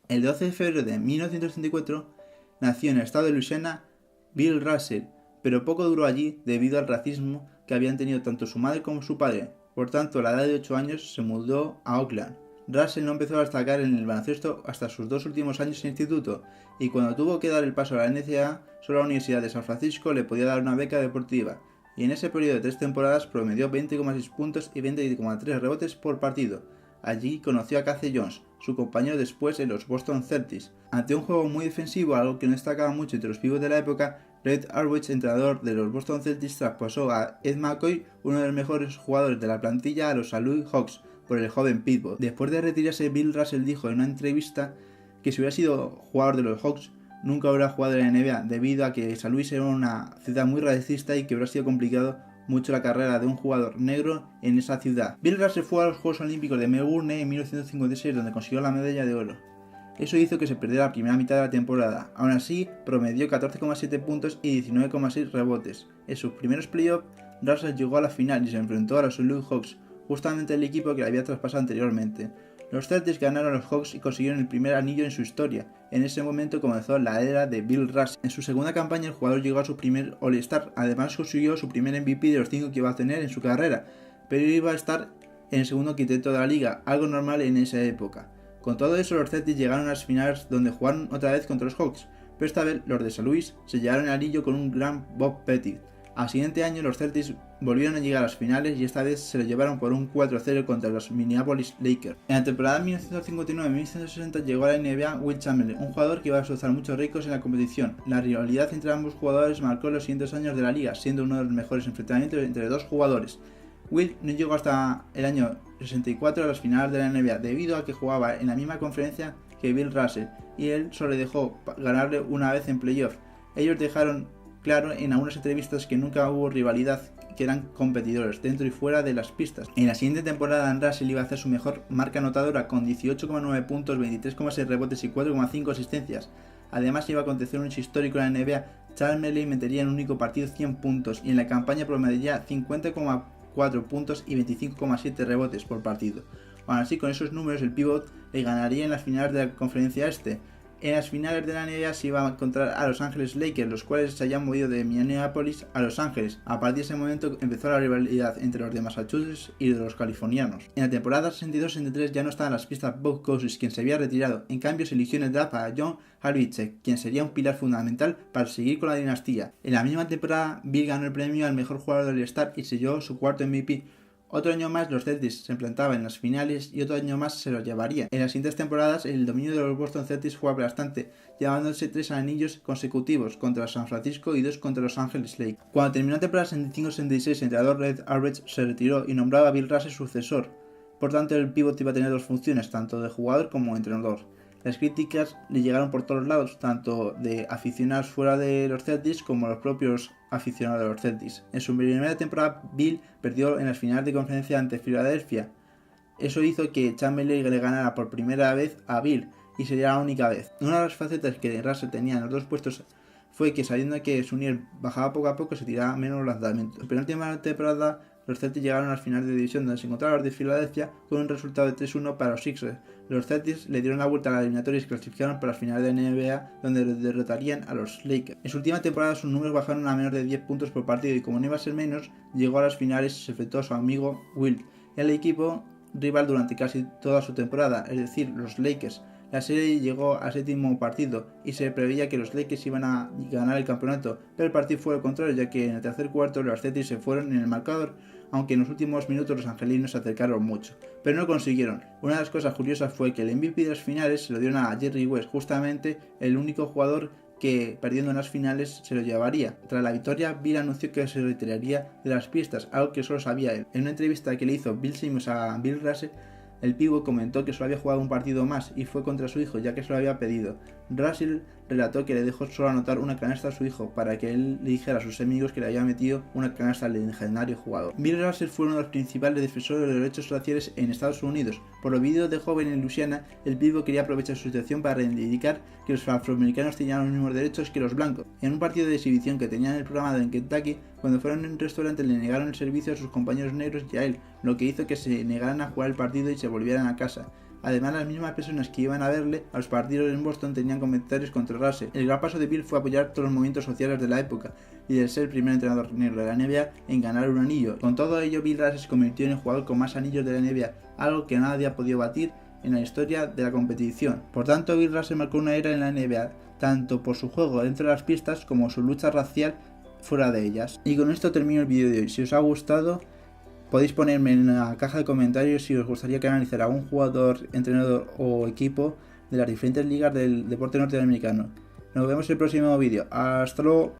El 12 de febrero de 1934 nació en el estado de Luisiana Bill Russell, pero poco duró allí debido al racismo que habían tenido tanto su madre como su padre. Por tanto, a la edad de 8 años se mudó a Oakland. Russell no empezó a destacar en el baloncesto hasta sus 2 últimos años en instituto, y cuando tuvo que dar el paso a la NCAA, solo la Universidad de San Francisco le podía dar una beca deportiva, y en ese periodo de 3 temporadas promedió 20,6 puntos y 20,3 rebotes por partido. Allí conoció a Casey Jones, su compañero después en los Boston Celtics. Ante un juego muy defensivo, algo que no destacaba mucho entre los pivots de la época, Red Auerbach, entrenador de los Boston Celtics, traspasó a Ed McCoy, uno de los mejores jugadores de la plantilla, a los St. Louis Hawks, por el joven pivot. Después de retirarse, Bill Russell dijo en una entrevista que si hubiera sido jugador de los Hawks, nunca hubiera jugado en la NBA, debido a que St. Louis era una ciudad muy racista y que hubiera sido complicado mucho la carrera de un jugador negro en esa ciudad. Bill Russell fue a los Juegos Olímpicos de Melbourne en 1956, donde consiguió la medalla de oro. Eso hizo que se perdiera la primera mitad de la temporada. Aún así, promedió 14,7 puntos y 19,6 rebotes. En sus primeros playoffs, Russell llegó a la final y se enfrentó a los St. Louis Hawks, justamente el equipo que le había traspasado anteriormente. Los Celtics ganaron a los Hawks y consiguieron el primer anillo en su historia. En ese momento comenzó la era de Bill Russell. En su segunda campaña el jugador llegó a su primer All-Star, además consiguió su primer MVP de los 5 que iba a tener en su carrera, pero iba a estar en el segundo quinteto de la liga, algo normal en esa época. Con todo eso, los Celtics llegaron a las finales donde jugaron otra vez contra los Hawks, pero esta vez los de St. Louis se llevaron el anillo con un gran Bob Pettit. Al siguiente año los Celtics volvieron a llegar a las finales y esta vez se lo llevaron por un 4-0 contra los Minneapolis Lakers. En la temporada 1959-1960 llegó a la NBA Wilt Chamberlain, un jugador que iba a alcanzar muchos récords en la competición. La rivalidad entre ambos jugadores marcó los siguientes años de la liga, siendo uno de los mejores enfrentamientos entre dos jugadores. Wilt no llegó hasta el año 64 a las finales de la NBA debido a que jugaba en la misma conferencia que Bill Russell y él solo le dejó ganarle una vez en playoff. Ellos dejaron claro en algunas entrevistas que nunca hubo rivalidad, que eran competidores dentro y fuera de las pistas. En la siguiente temporada Russell iba a hacer su mejor marca anotadora con 18,9 puntos, 23,6 rebotes y 4,5 asistencias. Además iba a acontecer un hecho histórico en la NBA, Chamberlain metería en un único partido 100 puntos y en la campaña promediaría 50,4 puntos y 25,7 rebotes por partido. Aún así, con esos números el pívot le ganaría en las finales de la conferencia este. En las finales de la NBA se iba a encontrar a Los Ángeles Lakers, los cuales se habían movido de Minneapolis a Los Ángeles. A partir de ese momento empezó la rivalidad entre los de Massachusetts y de los californianos. En la temporada 62-63 ya no estaban las pistas Bob Cousins, quien se había retirado. En cambio se eligió en el draft a John Havlicek, quien sería un pilar fundamental para seguir con la dinastía. En la misma temporada Bill ganó el premio al mejor jugador del All-Star y selló su cuarto MVP. Otro año más los Celtics se plantaban en las finales y otro año más se los llevaría. En las siguientes temporadas el dominio de los Boston Celtics fue aplastante, llevándose 3 anillos consecutivos contra San Francisco y 2 contra Los Ángeles Lakers. Cuando terminó la temporada 65-66, el entrenador Red Auerbach se retiró y nombró a Bill Russell sucesor. Por tanto, el pívot iba a tener dos funciones, tanto de jugador como entrenador. Las críticas le llegaron por todos lados, tanto de aficionados fuera de los Celtics como los propios aficionados de los Celtics. En su primera temporada, Bill perdió en las finales de conferencia ante Filadelfia. Eso hizo que Chamberlain le ganara por primera vez a Bill, y sería la única vez. Una de las facetas que Russell tenía en los dos puestos fue que, sabiendo que su nivel bajaba poco a poco, se tiraba menos lanzamientos. En la penúltima temporada, los Celtics llegaron a las finales de división donde se encontraron los de Filadelfia con un resultado de 3-1 para los Sixers. Los Celtics le dieron la vuelta a la eliminatoria y se clasificaron para las finales de NBA donde derrotarían a los Lakers. En su última temporada sus números bajaron a menos de 10 puntos por partido y como no iba a ser menos, llegó a las finales y se enfrentó a su amigo Wilt y al equipo rival durante casi toda su temporada, es decir, los Lakers. La serie llegó al séptimo partido y se preveía que los Lakers iban a ganar el campeonato, pero el partido fue al contrario, ya que en el tercer cuarto los Celtics se fueron en el marcador, aunque en los últimos minutos los angelinos se acercaron mucho, pero no consiguieron. Una de las cosas curiosas fue que el MVP de las finales se lo dieron a Jerry West, justamente el único jugador que perdiendo en las finales se lo llevaría. Tras la victoria, Bill anunció que se retiraría de las pistas, algo que solo sabía él. En una entrevista que le hizo Bill Simmons a Bill Russell, el pívot comentó que solo había jugado un partido más y fue contra su hijo, ya que se lo había pedido. Russell relató que le dejó solo anotar una canasta a su hijo para que él le dijera a sus amigos que le había metido una canasta al legendario jugador. Bill Russell fue uno de los principales defensores de los derechos raciales en Estados Unidos. Por los vídeos de joven en Luisiana, el pívot quería aprovechar su situación para reivindicar que los afroamericanos tenían los mismos derechos que los blancos. En un partido de exhibición que tenían en el programa en Kentucky, cuando fueron a un restaurante le negaron el servicio a sus compañeros negros y a él, lo que hizo que se negaran a jugar el partido y se volvieran a casa. Además, las mismas personas que iban a verle a los partidos en Boston tenían comentarios contra Russell. El gran paso de Bill fue apoyar todos los movimientos sociales de la época y el ser el primer entrenador negro de la NBA en ganar un anillo. Con todo ello, Bill Russell se convirtió en el jugador con más anillos de la NBA, algo que nadie ha podido batir en la historia de la competición. Por tanto, Bill Russell marcó una era en la NBA, tanto por su juego dentro de las pistas como su lucha racial fuera de ellas. Y con esto termino el vídeo de hoy. Si os ha gustado, podéis ponerme en la caja de comentarios si os gustaría que analizara a un jugador, entrenador o equipo de las diferentes ligas del deporte norteamericano. Nos vemos en el próximo vídeo. Hasta luego.